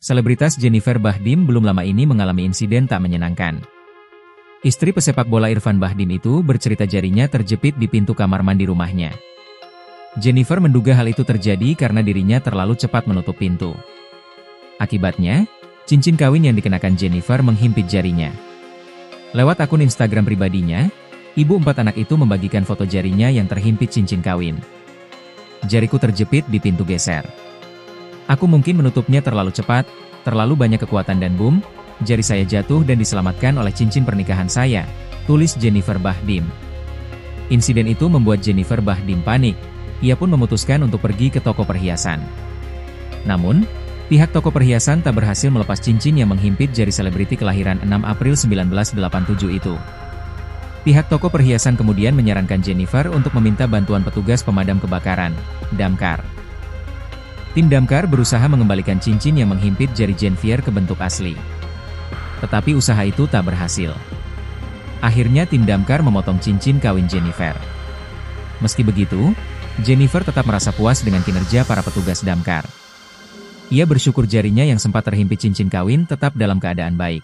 Selebritas Jennifer Bahdim belum lama ini mengalami insiden tak menyenangkan. Istri pesepak bola Irfan Bahdim itu bercerita jarinya terjepit di pintu kamar mandi rumahnya. Jennifer menduga hal itu terjadi karena dirinya terlalu cepat menutup pintu. Akibatnya, cincin kawin yang dikenakan Jennifer menghimpit jarinya. Lewat akun Instagram pribadinya, ibu 4 anak itu membagikan foto jarinya yang terhimpit cincin kawin. "Jariku terjepit di pintu geser. Aku mungkin menutupnya terlalu cepat, terlalu banyak kekuatan dan boom, jari saya jatuh dan diselamatkan oleh cincin pernikahan saya," tulis Jennifer Bahdim. Insiden itu membuat Jennifer Bahdim panik. Ia pun memutuskan untuk pergi ke toko perhiasan. Namun, pihak toko perhiasan tak berhasil melepas cincin yang menghimpit jari selebriti kelahiran 6 April 1987 itu. Pihak toko perhiasan kemudian menyarankan Jennifer untuk meminta bantuan petugas pemadam kebakaran, damkar. Tim damkar berusaha mengembalikan cincin yang menghimpit jari Jennifer ke bentuk asli. Tetapi usaha itu tak berhasil. Akhirnya tim damkar memotong cincin kawin Jennifer. Meski begitu, Jennifer tetap merasa puas dengan kinerja para petugas damkar. Ia bersyukur jarinya yang sempat terhimpit cincin kawin tetap dalam keadaan baik.